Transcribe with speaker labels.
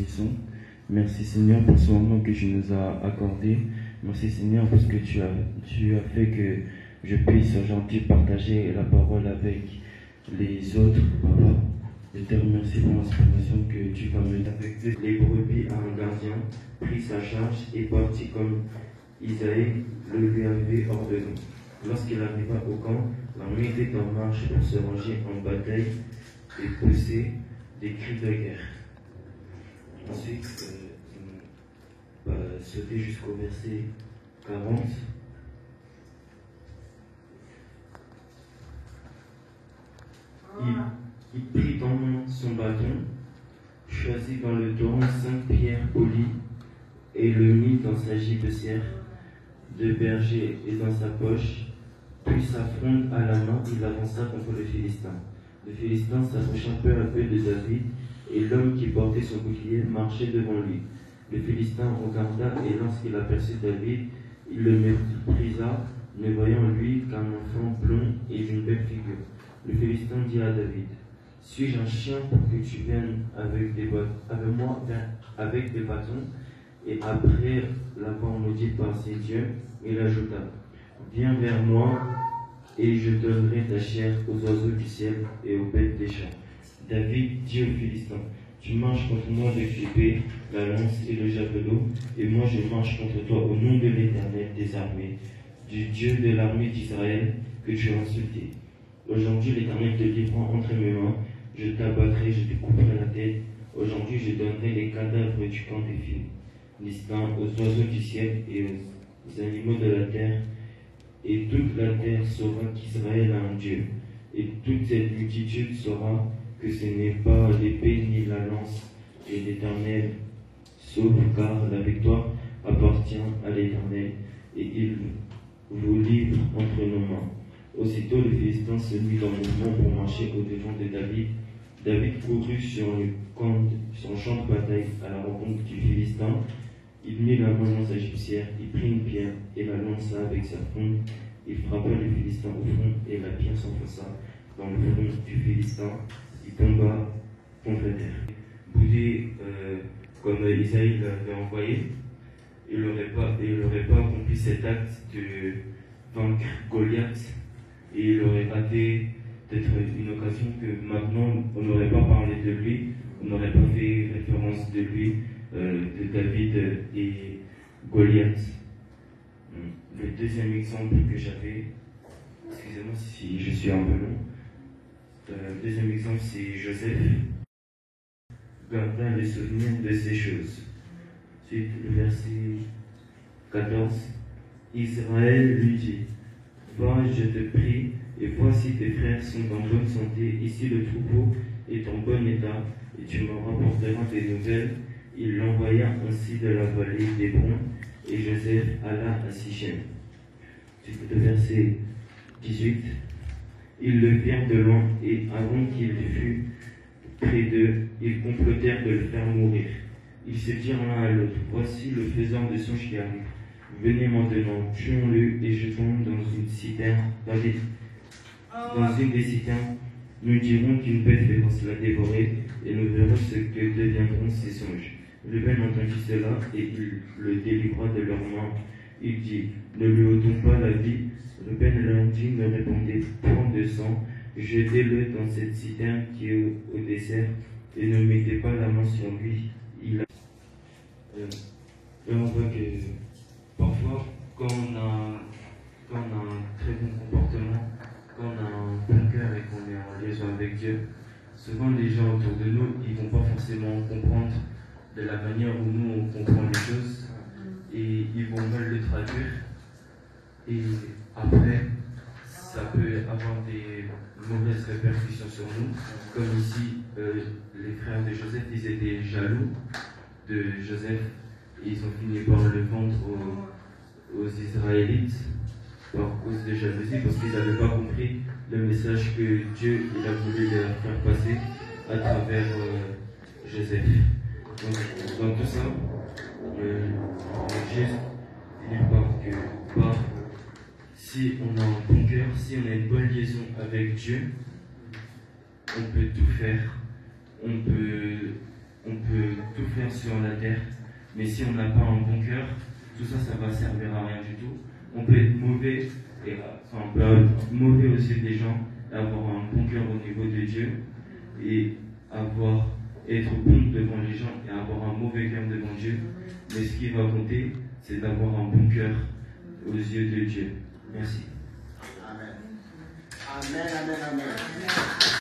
Speaker 1: bénissons. Merci Seigneur pour ce moment que tu nous as accordé. Merci Seigneur parce que tu as fait que je puisse aujourd'hui partager la parole avec les autres, Papa. Je te remercie pour l'inspiration que tu vas me donner. Les brebis à un gardien, prit sa charge et partit comme Isaïe le lui avait ordonné. Lorsqu'il arriva au camp, l'armée était en marche pour se ranger en bataille et pousser des cris de guerre. Ensuite, on va sauter jusqu'au verset 40. Il prit en main son bâton, choisit dans le torrent 5 pierres polies et le mit dans sa gibecière de berger et dans sa poche. Puis sa fronde à la main, il avança contre le Philistin. Le Philistin s'approcha peu à peu de David, et l'homme qui portait son bouclier marchait devant lui. Le Philistin regarda, et lorsqu'il aperçut David, il le méprisa, ne voyant lui qu'un enfant blond et d'une belle figure. Le Philistin dit à David: suis-je un chien pour que tu viennes avec moi avec des bâtons? Et après l'avoir maudit par ses dieux, il ajouta: viens vers moi, et je donnerai ta chair aux oiseaux du ciel et aux bêtes des champs. David dit aux Philistins: tu marches contre moi avec l'épée, la lance et le javelot, et moi je marche contre toi au nom de l'Éternel des armées, du Dieu de l'armée d'Israël que tu as insulté. Aujourd'hui l'Éternel te livrera entre mes mains, je t'abattrai, je te couperai la tête. Aujourd'hui je donnerai les cadavres du camp des Philistins aux oiseaux du ciel et aux animaux de la terre, et toute la terre saura qu'Israël a un Dieu, et toute cette multitude saura que ce n'est pas l'épée ni la lance, et l'Éternel sauve, car la victoire appartient à l'Éternel, et il vous livre entre nos mains. Aussitôt le Philistin se mit en mouvement pour marcher au-devant de David. David courut sur son champ de bataille à la rencontre du Philistin. Il mit la main dans sa gibecière, il prit une pierre et la lança avec sa fronde. Il frappa le Philistin au front et la pierre s'enfonça dans le front du Philistin. Il tomba contre terre. Boudé comme Isaïe l'avait envoyé, il n'aurait pas accompli cet acte de vaincre Goliath, et il aurait raté peut-être une occasion que maintenant on n'aurait pas parlé de lui, on n'aurait pas fait référence de lui, de David et Goliath. Le deuxième exemple que j'avais, excusez-moi si je suis un peu long, le deuxième exemple c'est Joseph, garda le souvenir de ces choses. Ensuite, le verset 14, Israël lui dit: va, je te prie, et vois si tes frères sont en bonne santé, ici le troupeau est en bon état, et tu me rapporteras des nouvelles. Il l'envoya ainsi de la vallée d'Hébron, et Joseph alla à Sichem. Le verset 18, ils le virent de loin, et avant qu'il fût près d'eux, ils complotèrent de le faire mourir. Ils se dirent l'un à l'autre: voici le faiseur de songe qui arrive. Venez maintenant, tuons-le et jetons-le dans une citerne, dans une des citernes. Nous dirons qu'une bête féroce l'a dévoré, et nous verrons ce que deviendront ses songes. Ruben entendit cela, et il le délivra de leurs mains. Il dit: ne lui ôtons pas la vie. Ruben leur dit: ne répandez point de sang, jetez-le dans cette citerne qui est au désert, et ne mettez pas la main sur lui. Là on voit que parfois, quand on a un très bon comportement, quand on a un bon cœur et qu'on est en liaison avec Dieu, souvent les gens autour de nous, ils ne vont pas forcément comprendre de la manière où nous on comprend les choses, et ils vont mal le traduire, et après ça peut avoir des mauvaises répercussions sur nous, comme ici les frères de Joseph, ils étaient jaloux de Joseph, et ils ont fini par le vendre aux Israélites par cause de jalousie, parce qu'ils n'avaient pas compris le message que Dieu il a voulu leur faire passer à travers Joseph. Donc, dans tout ça, juste finir par si on a un bon cœur, si on a une bonne liaison avec Dieu, on peut tout faire. On peut on peut tout faire sur la terre, mais si on n'a pas un bon cœur, tout ça, ça va servir à rien du tout. On peut être mauvais, on peut être mauvais aux yeux des gens, avoir un bon cœur au niveau de Dieu, et être bon devant les gens et avoir un mauvais cœur devant Dieu. Mais ce qui va compter, c'est d'avoir un bon cœur aux yeux de Dieu. Merci.
Speaker 2: Amen. Amen, amen, amen.